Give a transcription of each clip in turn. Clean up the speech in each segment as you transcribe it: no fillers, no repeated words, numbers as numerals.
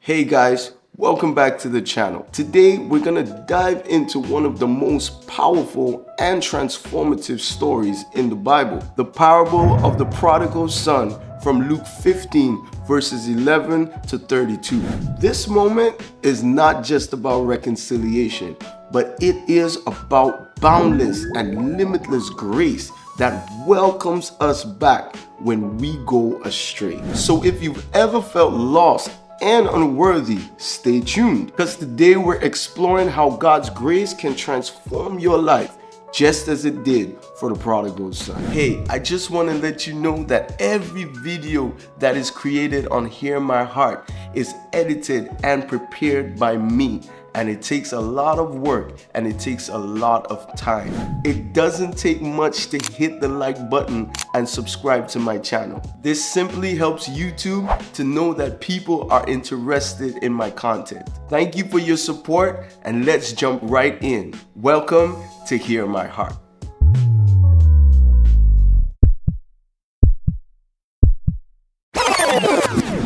Hey guys, welcome back to the channel. Today we're gonna dive into one of the most powerful and transformative stories in the Bible, the parable of the prodigal son from Luke 15 verses 11 to 32. This moment is not just about reconciliation, but it is about boundless and limitless grace that welcomes us back when we go astray. So if you've ever felt lost and unworthy, stay tuned, because today we're exploring how God's grace can transform your life just as it did for the prodigal son. Hey, I just want to let you know that every video that is created on Hear My Heart is edited and prepared by me, and it takes a lot of work and it takes a lot of time. It doesn't take much to hit the like button and subscribe to my channel. This simply helps YouTube to know that people are interested in my content. Thank you for your support, and let's jump right in. Welcome to Hear My Heart.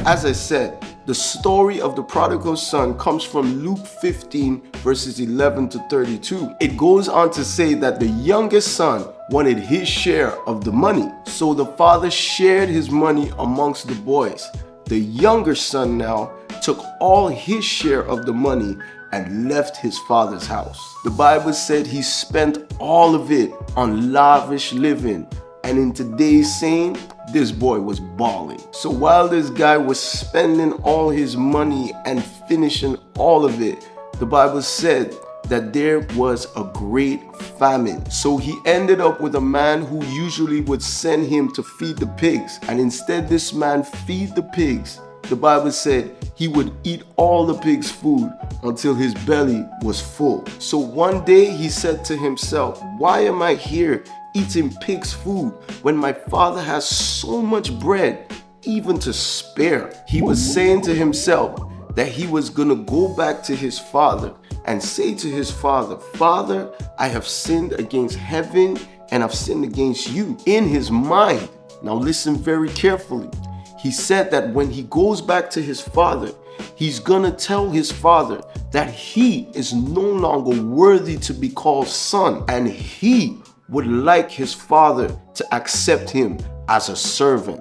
As I said, the story of the prodigal son comes from Luke 15 verses 11 to 32. It goes on to say that the youngest son wanted his share of the money, so the father shared his money amongst the boys. The younger son now took all his share of the money and left his father's house. The Bible said he spent all of it on lavish living, and in today's saying, this boy was balling. So while this guy was spending all his money and finishing all of it, the Bible said that there was a great famine. So he ended up with a man who usually would send him to feed the pigs, and instead this man feed the pigs. The Bible said he would eat all the pigs' food until his belly was full. So one day he said to himself, why am I here eating pig's food when my father has so much bread even to spare? He was saying to himself that he was gonna go back to his father and say to his father, Father, I have sinned against heaven and I've sinned against you. In his mind, now listen very carefully, he said that when he goes back to his father, he's gonna tell his father that he is no longer worthy to be called son, and he would like his father to accept him as a servant.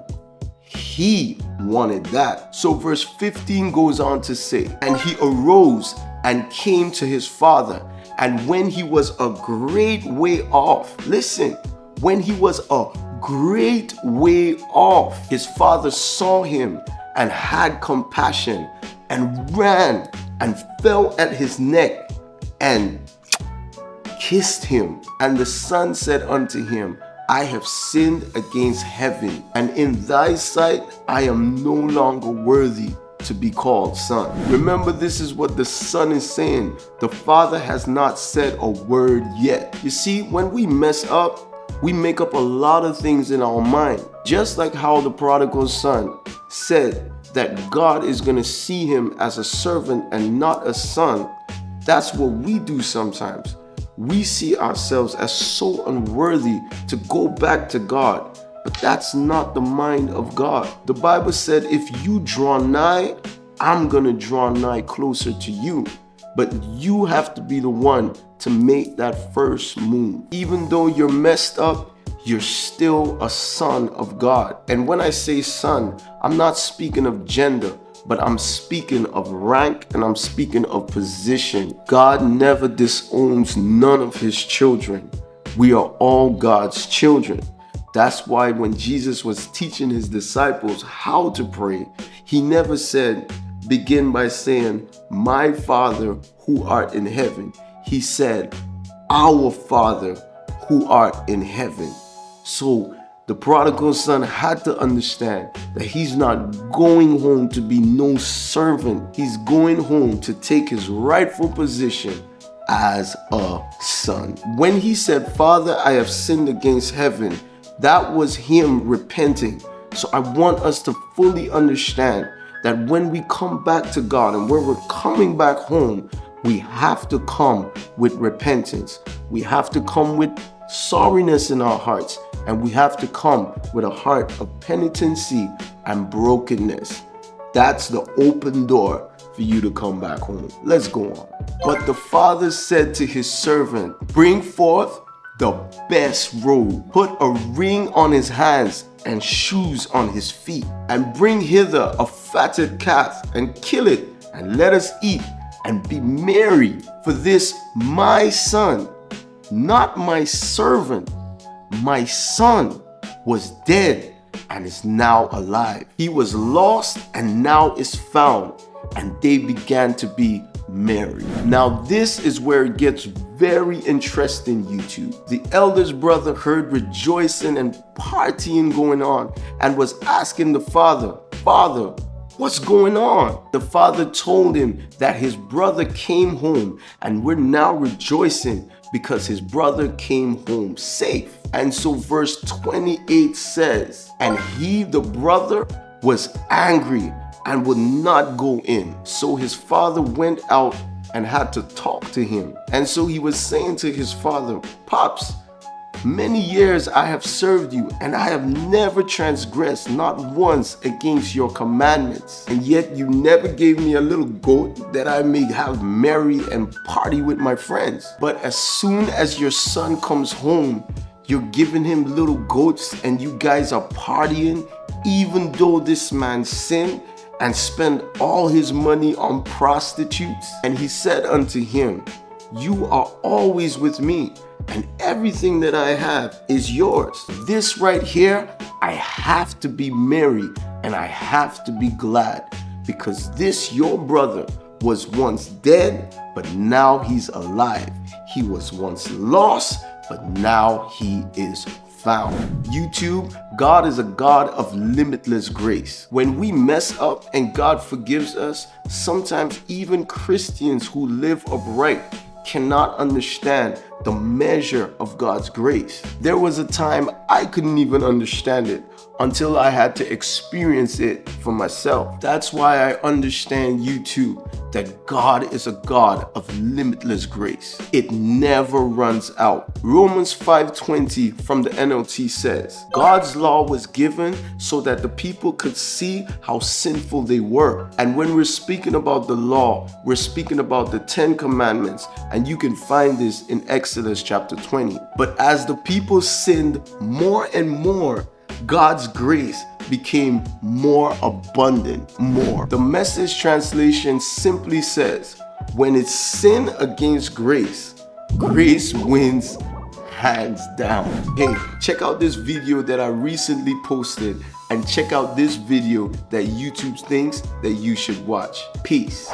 He wanted that. So verse 15 goes on to say, and he arose and came to his father, and when he was a great way off, listen, when he was a great way off, his father saw him and had compassion and ran and fell at his neck and kissed him. And the son said unto him, I have sinned against heaven, and in thy sight I am no longer worthy to be called son. Remember, this is what the son is saying. The father has not said a word yet. You see, when we mess up, we make up a lot of things in our mind. Just like how the prodigal son said that God is going to see him as a servant and not a son, that's what we do sometimes. We see ourselves as so unworthy to go back to God, but that's not the mind of God. The Bible said, if you draw nigh, I'm going to draw nigh closer to you. But you have to be the one to make that first move. Even though you're messed up, you're still a son of God. And when I say son, I'm not speaking of gender, but I'm speaking of rank and I'm speaking of position. God never disowns none of his children. We are all God's children. That's why when Jesus was teaching his disciples how to pray, he never said, begin by saying, my Father who art in heaven. He said, our Father who art in heaven. So the prodigal son had to understand that he's not going home to be no servant. He's going home to take his rightful position as a son. When he said, Father, I have sinned against heaven, that was him repenting. So I want us to fully understand that when we come back to God and when we're coming back home, we have to come with repentance. We have to come with sorriness in our hearts, and we have to come with a heart of penitency and brokenness. That's the open door for you to come back home. Let's go on. But the father said to his servant, bring forth the best robe, put a ring on his hands and shoes on his feet, and bring hither a fatted calf and kill it, and let us eat and be merry. For this my son, not my servant, my son, was dead and is now alive. He was lost and now is found. And they began to be merry. Now this is where it gets very interesting, YouTube. The eldest brother heard rejoicing and partying going on and was asking the father, Father, what's going on? The father told him that his brother came home and we're now rejoicing because his brother came home safe. And so verse 28 says, and he, the brother, was angry and would not go in. So his father went out and had to talk to him. And so he was saying to his father, Pops, many years I have served you, and I have never transgressed, not once, against your commandments. And yet you never gave me a little goat that I may have merry and party with my friends. But as soon as your son comes home, you're giving him little goats and you guys are partying, even though this man sinned and spent all his money on prostitutes. And he said unto him, you are always with me, and everything that I have is yours. This right here, I have to be merry and I have to be glad, because this your brother was once dead, but now he's alive. He was once lost, but now he is found. YouTube, God is a God of limitless grace. When we mess up and God forgives us, sometimes even Christians who live upright cannot understand the measure of God's grace. There was a time I couldn't even understand it until I had to experience it for myself. That's why I understand, YouTube, that God is a God of limitless grace. It never runs out. Romans 5:20 from the NLT says, God's law was given so that the people could see how sinful they were. And when we're speaking about the law, we're speaking about the 10 commandments, and you can find this in Exodus chapter 20. But as the people sinned more and more, God's grace became more abundant, more. The Message translation simply says, when it's sin against grace, grace wins hands down. Hey, check out this video that I recently posted, and check out this video that YouTube thinks that you should watch. Peace.